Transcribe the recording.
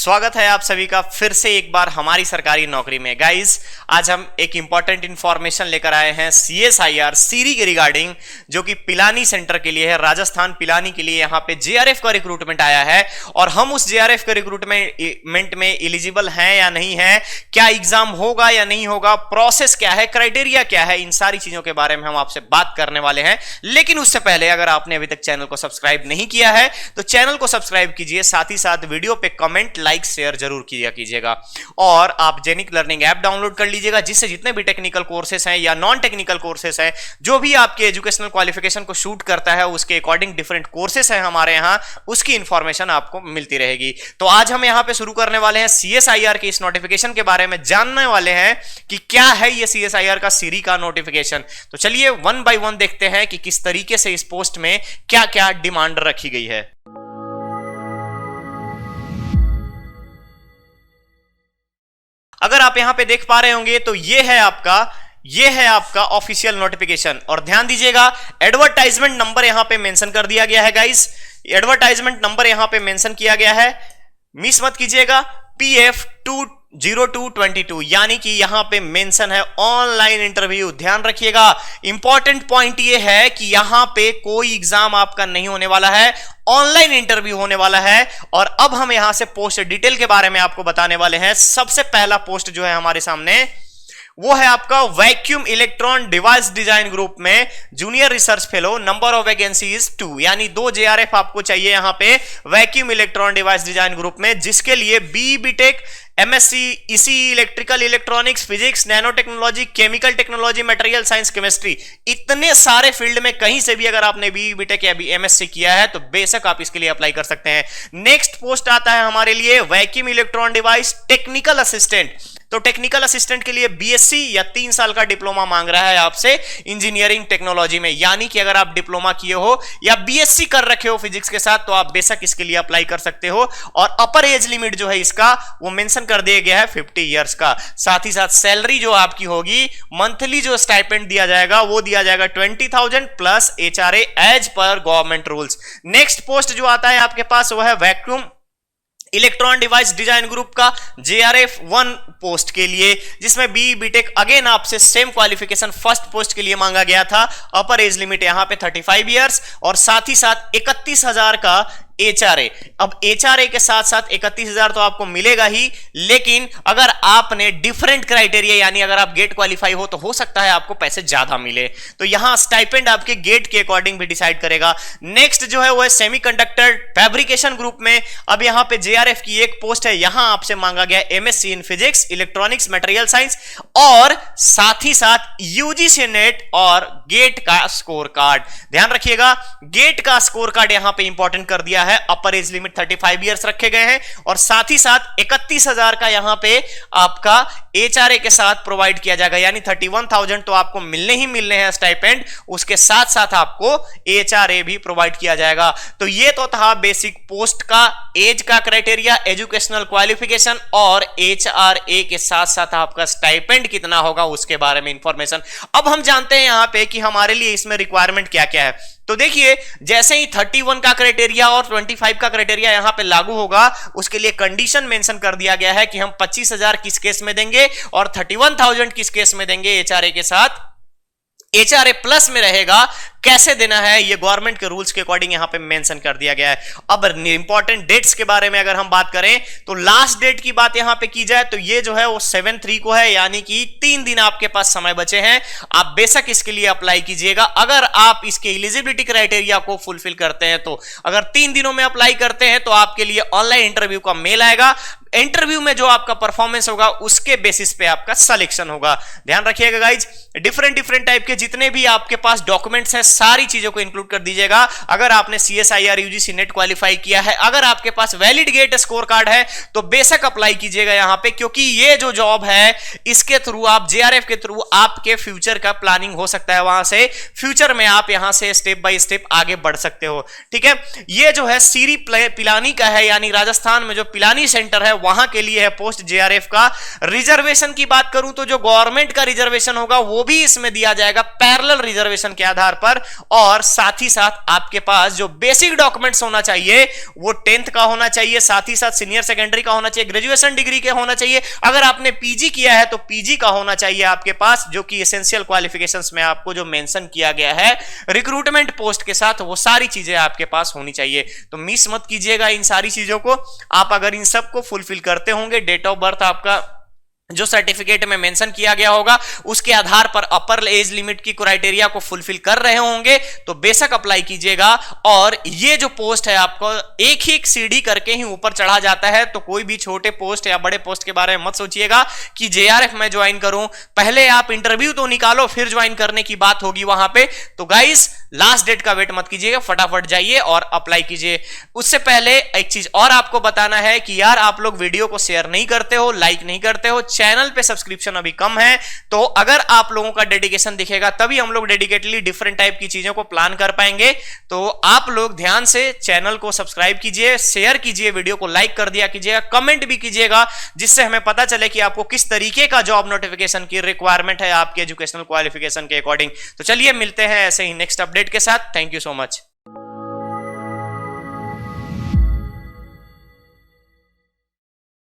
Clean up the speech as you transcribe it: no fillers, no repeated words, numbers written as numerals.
स्वागत है आप सभी का फिर से एक बार हमारी सरकारी नौकरी में। गाइस, आज हम एक इंपॉर्टेंट इंफॉर्मेशन लेकर आए हैं CSIR सीरी के रिगार्डिंग, जो कि पिलानी सेंटर के लिए है। राजस्थान पिलानी के लिए यहाँ पे JRF का रिक्रूटमेंट आया है और हम उस JRF के रिक्रूटमेंट में एलिजिबल हैं या नहीं है, क्या एग्जाम होगा या नहीं होगा, प्रोसेस क्या है, क्राइटेरिया क्या है, इन सारी चीजों के बारे में हम आपसे बात करने वाले हैं। लेकिन उससे पहले अगर आपने अभी तक चैनल को सब्सक्राइब नहीं किया है तो चैनल को सब्सक्राइब कीजिए, साथ ही साथ वीडियो पे कमेंट, लाइक, शेयर जरूर किया कीजिएगा। और आप जेनिक लर्निंग ऐप डाउनलोड कर लीजिएगा, जिससे जितने भी टेक्निकल कोर्सेस हैं या नॉन टेक्निकल कोर्सेस हैं, जो भी आपके एजुकेशनल क्वालिफिकेशन को शूट करता है, उसके अकॉर्डिंग डिफरेंट कोर्सेस हैं हमारे यहाँ, उसकी इंफॉर्मेशन आपको मिलती रहेगी। तो आज हम यहाँ पे शुरू करने वाले हैं CSIR के इस नोटिफिकेशन के बारे में, जानने वाले हैं कि क्या है ये CSIR का सीरी का नोटिफिकेशन। तो चलिए वन बाय वन देखते हैं कि किस तरीके से इस पोस्ट में क्या क्या डिमांड रखी गई है। अगर आप यहां पे देख पा रहे होंगे तो ये है आपका ऑफिशियल नोटिफिकेशन। और ध्यान दीजिएगा, एडवर्टाइजमेंट नंबर यहां पे मेंशन कर दिया गया है। गाइस, एडवर्टाइजमेंट नंबर यहां पे मेंशन किया गया है, मिस मत कीजिएगा, PF 20222, यानी कि यहां पे मेंशन है ऑनलाइन इंटरव्यू। ध्यान रखिएगा, इंपॉर्टेंट पॉइंट ये है कि यहां पे कोई एग्जाम आपका नहीं होने वाला है, ऑनलाइन इंटरव्यू होने वाला है। और अब हम यहां से पोस्ट डिटेल के बारे में आपको बताने वाले हैं। सबसे पहला पोस्ट जो है हमारे सामने, वो है आपका vacuum electron device design group में junior research fellow. Number of vacancies 2, यानी 2 JRF आपको चाहिए यहां पे vacuum electron device design group में, जिसके लिए BTech, MSc, EC, electrical, electronics, physics, nano technology, chemical technology, material science, chemistry, इतने सारे फील्ड में कहीं से भी अगर आपने BTech या MSc किया है तो बेशक आप इसके लिए अप्लाई कर सकते हैं। नेक्स्ट पोस्ट आता है हमारे लिए vacuum electron device technical assistant. तो टेक्निकल असिस्टेंट के लिए BSc या 3 साल का डिप्लोमा मांग रहा है आपसे इंजीनियरिंग टेक्नोलॉजी में, यानी कि अगर आप डिप्लोमा किए हो या BSc कर रखे हो फिजिक्स के साथ तो आप बेशक इसके लिए अप्लाई कर सकते हो। और अपर एज लिमिट जो है इसका वो मेंशन कर दिया गया है 50 इयर्स का। साथ ही साथ सैलरी जो आपकी होगी, मंथली जो स्टाइपेंड दिया जाएगा वो दिया जाएगा 20,000 plus HRA as per government rules. Next post जो आता है आपके पास वो है vacuum electron device design group का JRF 1 पोस्ट के लिए, जिसमें BTech अगेन आपसे सेम क्वालिफिकेशन फर्स्ट पोस्ट के लिए मांगा गया था। अपर एज लिमिट यहां पे 35 इयर्स और साथ ही साथ 31,000 का HRA। अब HRA के साथ साथ 31,000 तो आपको मिलेगा ही, लेकिन अगर आपने डिफरेंट क्राइटेरिया, यानी अगर आप गेट क्वालिफाई हो तो हो सकता है आपको पैसे ज्यादा मिले। तो यहां स्टाइपेंड आपके गेट के अकॉर्डिंग भी डिसाइड करेगा। नेक्स्ट जो है वो है सेमीकंडक्टर फैब्रिकेशन ग्रुप में। अब यहां पे JRF की एक पोस्ट है, यहां आपसे मांगा गया MSc in physics, electronics, material science और साथ ही साथ UGC नेट और गेट का स्कोर कार्ड। ध्यान रखिएगा, गेट का स्कोर कार्ड यहां पे इंपॉर्टेंट कर दिया है। अपर एज लिमिट 35 इयर्स रखे गए हैं और साथ ही साथ 31,000 का यहां पे आपका HRA के साथ प्रोवाइड किया जाएगा, यानी 31,000 तो आपको मिलने ही मिलने हैं स्टाइपेंड, उसके साथ साथ आपको HRA भी प्रोवाइड किया जाएगा। तो ये तो था बेसिक पोस्ट का, एज का क्राइटेरिया, एजुकेशनल क्वालिफिकेशन और HRA के साथ साथ आपका स्टाइपेंड कितना होगा उसके बारे में इंफॉर्मेशन। अब हम जानते हैं यहां पे कि हमारे लिए इसमें रिक्वायरमेंट क्या क्या है। तो देखिए, जैसे ही 31 का क्राइटेरिया और 25 का क्राइटेरिया यहां पे लागू होगा, उसके लिए कंडीशन मेंशन कर दिया गया है कि हम 25,000 किस केस में देंगे और 31,000 किस केस में देंगे HRA के साथ। HRA प्लस में रहेगा, कैसे देना है ये गवर्नमेंट के रूल्स के अकॉर्डिंग यहां पे मेंशन कर दिया गया है। अब इंपॉर्टेंट डेट्स के बारे में अगर हम बात करें तो लास्ट डेट की बात यहां पे की जाए तो ये जो है वो 7/3 को है, यानी कि 3 दिन आपके पास समय बचे हैं। आप बेशक इसके लिए अप्लाई कीजिएगा अगर आप इसके एलिजिबिलिटी क्राइटेरिया को फुलफिल करते हैं। तो अगर 3 दिनों में अप्लाई करते हैं तो आपके लिए ऑनलाइन इंटरव्यू का मेल आएगा। इंटरव्यू में जो आपका परफॉर्मेंस होगा उसके बेसिस पे आपका सिलेक्शन होगा। ध्यान रखिएगा गाइज, डिफरेंट टाइप के जितने भी आपके पास डॉक्यूमेंट्स हैं सारी चीजों को इंक्लूड कर दीजिएगा। अगर आपने CSIR UGC नेट क्वालिफाई किया है, अगर आपके पास वैलिड गेट स्कोर कार्ड है तो बेशक अप्लाई कीजिएगा यहां पे, क्योंकि ये जो जॉब है इसके थ्रू आप JRF के थ्रू आपके फ्यूचर का प्लानिंग हो सकता है। वहां से फ्यूचर में आप यहां से स्टेप बाय स्टेप आगे बढ़ सकते हो। ठीक है, ये जो है सीरी पिलानी का है, यानी राजस्थान में जो पिलानी सेंटर है वहां के लिए है पोस्ट JRF का। रिजर्वेशन की बात करूं तो जो गवर्नमेंट का रिजर्वेशन होगा वो भी इसमें दिया जाएगा पैरेलल रिजर्वेशन के आधार पर, और साथ ही साथ आपके पास जो बेसिक डॉक्यूमेंट्स होना चाहिए वो 10th का होना चाहिए, साथ ही साथ सीनियर सेकेंडरी का होना चाहिए, ग्रेजुएशन डिग्री के होना चाहिए, अगर आपने पीजी किया है तो पीजी का होना चाहिए आपके पास, जो कि एसेंशियल क्वालिफिकेशंस में आपको जो मेंशन किया गया है रिक्रूटमेंट पोस्ट के साथ, वो सारी चीजें आपके पास होनी चाहिए। तो मिस मत कीजिएगा इन सारी चीजों को। आप अगर इन सब को फुलफिल करते होंगे, डेट ऑफ बर्थ आपका जो सर्टिफिकेट में मेंशन किया गया होगा उसके आधार पर अपर एज लिमिट की क्राइटेरिया को फुलफिल कर रहे होंगे, तो बेशक अप्लाई कीजिएगा। और ये जो पोस्ट है आपको एक ही सीढ़ी करके ही ऊपर चढ़ा जाता है, तो कोई भी छोटे पोस्ट या बड़े पोस्ट के बारे में मत सोचिएगा कि जेआरएफ में ज्वाइन करूं, पहले आप इंटरव्यू तो निकालो फिर ज्वाइन करने की बात होगी वहां पे। तो गाइस लास्ट डेट का वेट मत कीजिएगा, फटाफट जाइए और अप्लाई कीजिए। उससे पहले एक चीज और आपको बताना है कि यार आप लोग वीडियो को शेयर नहीं करते हो, लाइक नहीं करते हो, चैनल पे सब्सक्रिप्शन अभी कम है, तो अगर आप लोगों का डेडिकेशन दिखेगा तभी हम लोग डेडिकेटली डिफरेंट टाइप की चीजों को प्लान कर पाएंगे। तो आप लोग ध्यान से चैनल को सब्सक्राइब कीजिए, शेयर कीजिए, वीडियो को लाइक कर दिया कीजिएगा, कमेंट भी कीजिएगा, जिससे हमें पता चले कि आपको किस तरीके का जॉब नोटिफिकेशन की रिक्वायरमेंट है आपके एजुकेशनल क्वालिफिकेशन के अकॉर्डिंग। तो चलिए मिलते हैं ऐसे ही नेक्स्ट अपडेट के साथ। Thank you so much.